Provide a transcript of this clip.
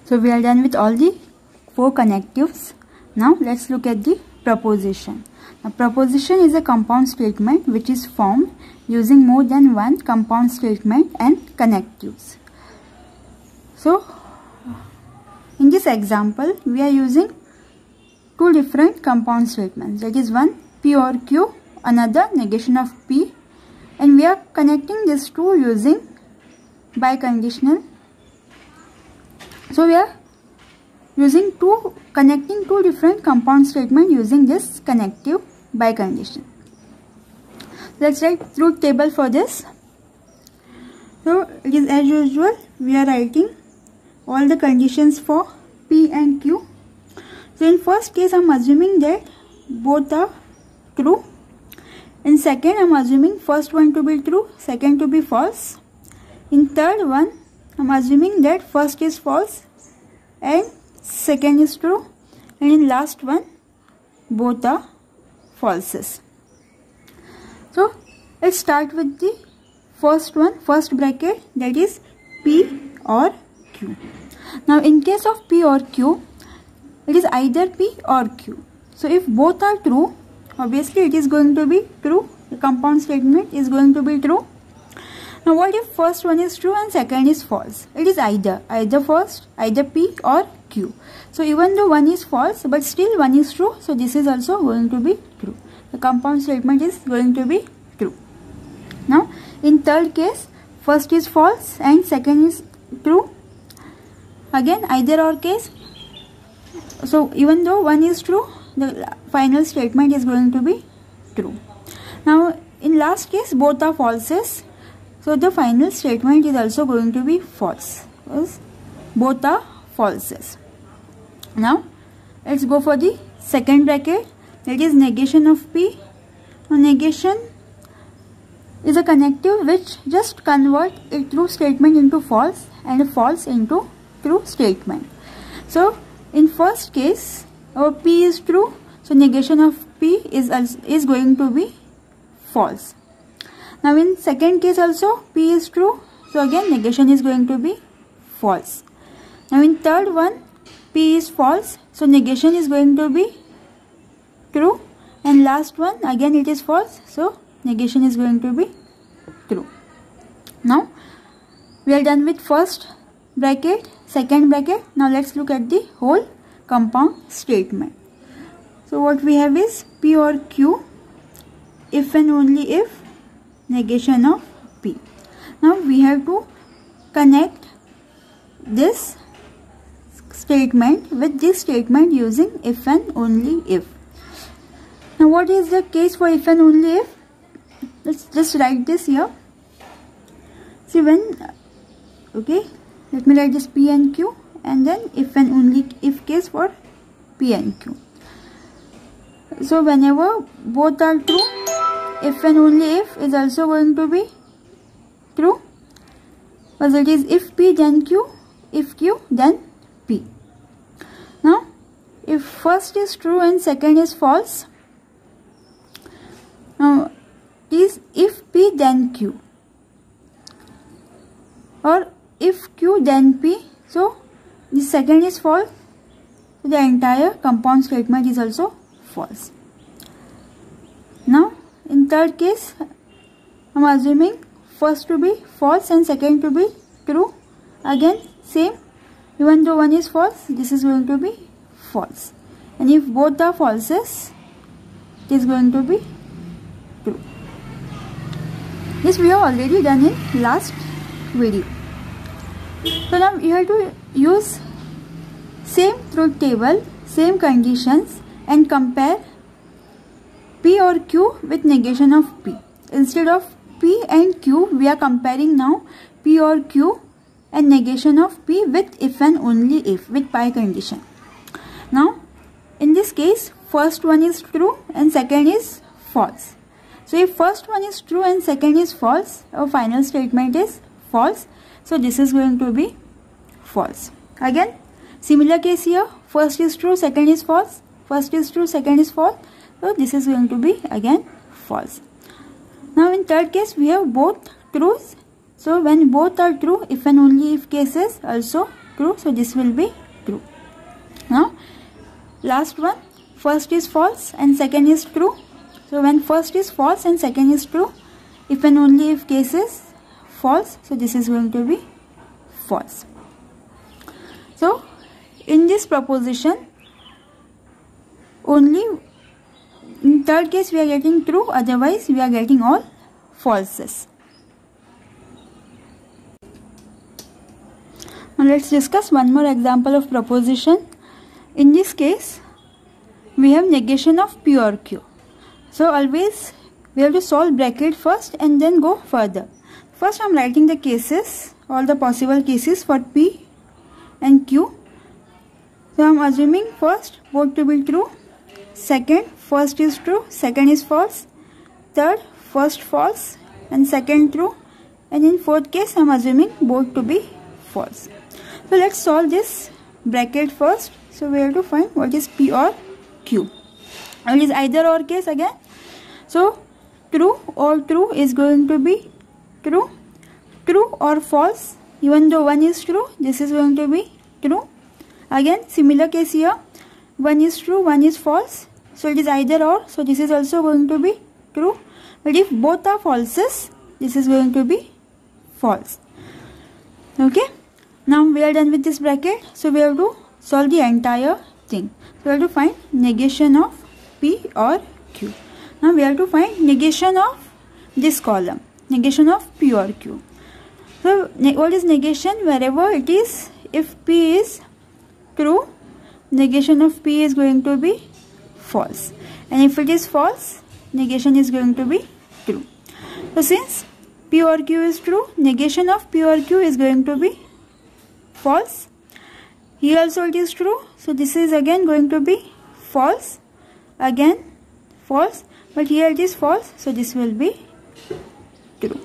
So we are done with all the 4 connectives. Now let's look at the proposition. A proposition is a compound statement which is formed using more than one compound statement and connectives. So in this example we are using 2 different compound statements, that is one P or Q, another negation of P, and we are connecting these two using biconditional. So we are connecting two different compound statements using this connective bicondition. Let's write truth table for this. So it is as usual, we are writing all the conditions for P and Q. So in first case I am assuming that both are true. In second I am assuming first one to be true, second to be false. In third one I am assuming that first is false and second is true, and in last one both are falses. So let's start with the first one, first bracket, that is P or Q. Now in case of P or Q, it is either P or Q. So if both are true, obviously it is going to be true. The compound statement is going to be true. Now what if first one is true and second is false? It is either first, either P or Q. So even though one is false, but still one is true, so this is also going to be true. The compound statement is going to be true. Now in third case, first is false and second is true. Again either or case. So even though one is true, the final statement is going to be true. Now in last case both are falses, so the final statement is also going to be false, because both are falses. Now let's go for the second bracket, that is negation of P. Now negation is a connective which just convert a true statement into false and a false into true statement. So in first case our P is true, so negation of P is going to be false. Now in second case also P is true, so again negation is going to be false. Now in third one P is false, so negation is going to be true, and last one again it is false, so negation is going to be true. Now we are done with first bracket, second bracket. Now let's look at the whole compound statement. So what we have is P or Q, if and only if, negation of P. Now we have to connect this statement with this statement using if and only if. Now what is the case for if and only if? Let's just write this here. See when, okay, let me write this P and Q and then if and only if case for P and Q. So whenever both are true, if and only if is also going to be true, because it is if P then Q, if Q then P. Now if first is true and second is false, now it is if P then Q, or if Q then P, so the second is false, so the entire compound statement is also false. Now in third case I am assuming first to be false and second to be true. Again same, even though one is false, this is going to be false, and if both are falses, it is going to be true. This we have already done in last video. So now you have to use same truth table, same conditions, and compare P or Q with negation of P. Instead of P and Q, we are comparing now P or Q and negation of P with if and only if, with bicondition. Now in this case first one is true and second is false. So if first one is true and second is false, our final statement is false, so this is going to be false. Again similar case here, first is true, second is false, first is true, second is false, so this is going to be again false. Now in third case we have both trues So when both are true, if and only if case is also true, so this will be true. Now last one, first is false and second is true. So when first is false and second is true, if and only if case is false, so this is going to be false. So in this proposition, only in third case we are getting true, otherwise we are getting all falses. Now let's discuss one more example of proposition. In this case, we have negation of P or Q. So always we have to solve bracket first and then go further. First I am writing the cases, all the possible cases for P and Q. So I am assuming first both to be true, second first is true, second is false, third first false and second true, and in fourth case I am assuming both to be false. So let's solve this bracket first. So we have to find what is P or Q. It is either or case again. So true or true is going to be true. True or false, even though one is true, this is going to be true. Again similar case here, one is true, one is false, so it is either or, so this is also going to be true. But if both are falses, this is going to be false. Okay, now we are done with this bracket. So we have to solve the entire thing. So we have to find negation of P or Q. Now we have to find negation of this column, negation of P or Q. So what is negation? Wherever it is, if P is true, negation of P is going to be false, and if it is false, negation is going to be true. So since P or Q is true, negation of P or Q is going to be false. Here also it is true, so this is again going to be false, again false, but here it is false, so this will be true.